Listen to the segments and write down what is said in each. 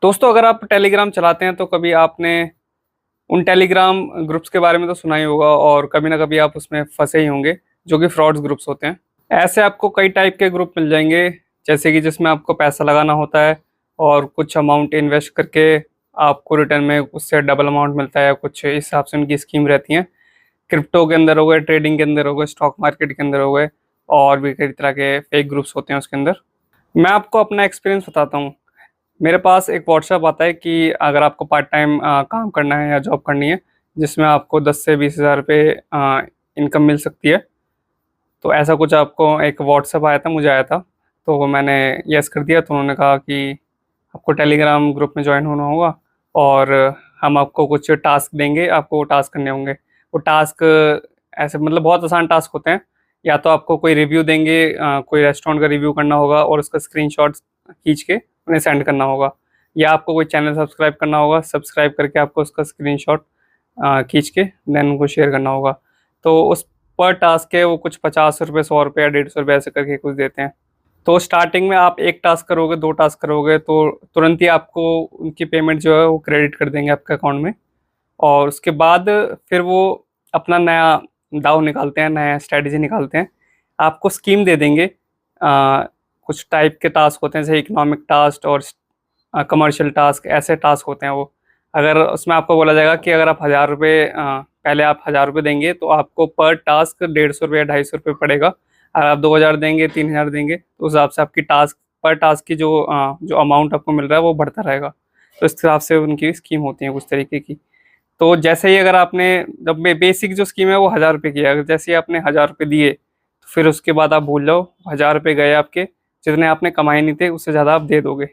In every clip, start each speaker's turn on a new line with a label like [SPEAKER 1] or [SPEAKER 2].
[SPEAKER 1] दोस्तों, अगर आप टेलीग्राम चलाते हैं तो कभी आपने उन टेलीग्राम ग्रुप्स के बारे में तो सुना ही होगा और कभी ना कभी आप उसमें फंसे ही होंगे, जो कि फ्रॉड्स ग्रुप्स होते हैं। ऐसे आपको कई टाइप के ग्रुप मिल जाएंगे, जैसे कि जिसमें आपको पैसा लगाना होता है और कुछ अमाउंट इन्वेस्ट करके आपको रिटर्न में उससे डबल अमाउंट मिलता है, या कुछ इस हिसाब से उनकी स्कीम रहती है। क्रिप्टो के अंदर हो गए, ट्रेडिंग के अंदर हो गए, स्टॉक मार्केट के अंदर हो गए, और भी कई तरह के फेक ग्रुप्स होते हैं उसके अंदर। मैं आपको अपना एक्सपीरियंस बताता हूँ। मेरे पास एक व्हाट्सएप आता है कि अगर आपको पार्ट टाइम काम करना है या जॉब करनी है, जिसमें आपको 10 से 20 हज़ार रुपये इनकम मिल सकती है। तो ऐसा कुछ आपको एक व्हाट्सएप आया था, मुझे आया था। तो वो मैंने यस कर दिया। तो उन्होंने कहा कि आपको टेलीग्राम ग्रुप में ज्वाइन होना होगा और हम आपको कुछ टास्क देंगे, आपको वो टास्क करने होंगे। वो टास्क ऐसे मतलब बहुत आसान टास्क होते हैं। या तो आपको कोई रिव्यू देंगे, कोई रेस्टोरेंट का रिव्यू करना होगा और उसका स्क्रीनशॉट खींच के उन्हें सेंड करना होगा। या आपको कोई चैनल सब्सक्राइब करना होगा, सब्सक्राइब करके आपको उसका स्क्रीनशॉट खींच के देन उनको शेयर करना होगा। तो उस पर टास्क है वो कुछ 50 रुपये, 100 रुपये या 150 रुपये ऐसे करके कुछ देते हैं। तो स्टार्टिंग में आप एक टास्क करोगे, 2 टास्क करोगे तो तुरंत ही आपको उनकी पेमेंट जो है वो क्रेडिट कर देंगे आपके अकाउंट में। और उसके बाद फिर वो अपना नया दाव निकालते हैं, नया स्ट्रैटेजी निकालते हैं। आपको स्कीम दे देंगे। कुछ टाइप के टास्क होते हैं, जैसे इकोनॉमिक टास्क और कमर्शियल टास्क, ऐसे टास्क होते हैं वो। अगर उसमें आपको बोला जाएगा कि अगर आप 1000 रुपये पहले आप 1000 रुपये देंगे तो आपको पर टास्क 150 रुपये या 250 रुपये पड़ेगा। अगर आप 2000 देंगे, 3000 देंगे, तो उस हिसाब से आपकी टास्क पर टास्क की जो अमाउंट आपको मिल रहा है वो बढ़ता रहेगा। तो इस हिसाब से उनकी स्कीम होती है कुछ तरीके की। तो जैसे ही अगर आपने जब बेसिक जो स्कीम है वो 1000 रुपये की है, अगर जैसे ही आपने 1000 रुपये दिए तो फिर उसके बाद आप भूल जाओ, 1000 रुपये गए आपके, जितने आपने कमाए नहीं थे उससे ज़्यादा आप दे दोगे।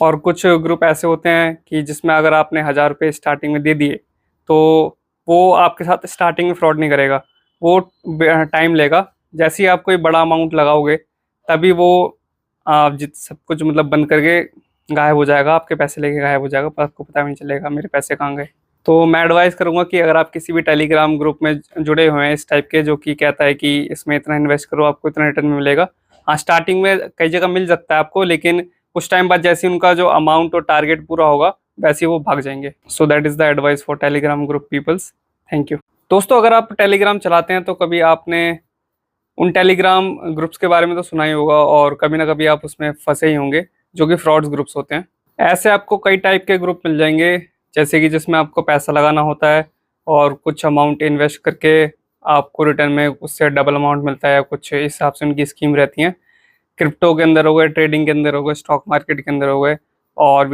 [SPEAKER 1] और कुछ ग्रुप ऐसे होते हैं कि जिसमें अगर आपने 1000 रुपये स्टार्टिंग में दे दिए तो वो आपके साथ स्टार्टिंग में फ्रॉड नहीं करेगा। वो टाइम लेगा। जैसे ही आप कोई बड़ा अमाउंट लगाओगे तभी वो जित सब कुछ मतलब बंद करके गायब हो जाएगा, आपके पैसे लेके गायब हो जाएगा, पर आपको पता भी नहीं चलेगा मेरे पैसे कहाँ गए। तो मैं एडवाइस करूँगा कि अगर आप किसी भी टेलीग्राम ग्रुप में जुड़े हुए हैं इस टाइप के, जो कि कहता है कि इसमें इतना इन्वेस्ट करो आपको इतना रिटर्न मिलेगा। हाँ, स्टार्टिंग में कई जगह मिल सकता है आपको, लेकिन कुछ टाइम बाद जैसे ही उनका जो अमाउंट और टारगेट पूरा होगा वैसे ही वो भाग जाएंगे। So that is the advice for Telegram group peoples. Thank you. दोस्तों, अगर आप टेलीग्राम चलाते हैं तो कभी आपने उन टेलीग्राम ग्रुप्स के बारे में तो सुना ही होगा और कभी ना कभी आप उसमें फंसे ही होंगे, जो कि फ्रॉड्स ग्रुप्स होते हैं। ऐसे आपको कई टाइप के ग्रुप मिल जाएंगे, जैसे कि जिसमें आपको पैसा लगाना होता है और कुछ अमाउंट इन्वेस्ट करके आपको रिटर्न में उससे डबल अमाउंट मिलता है, या कुछ इस हिसाब से उनकी स्कीम रहती है। क्रिप्टो के अंदर हो गए, ट्रेडिंग के अंदर हो गए, स्टॉक मार्केट के अंदर हो गए, और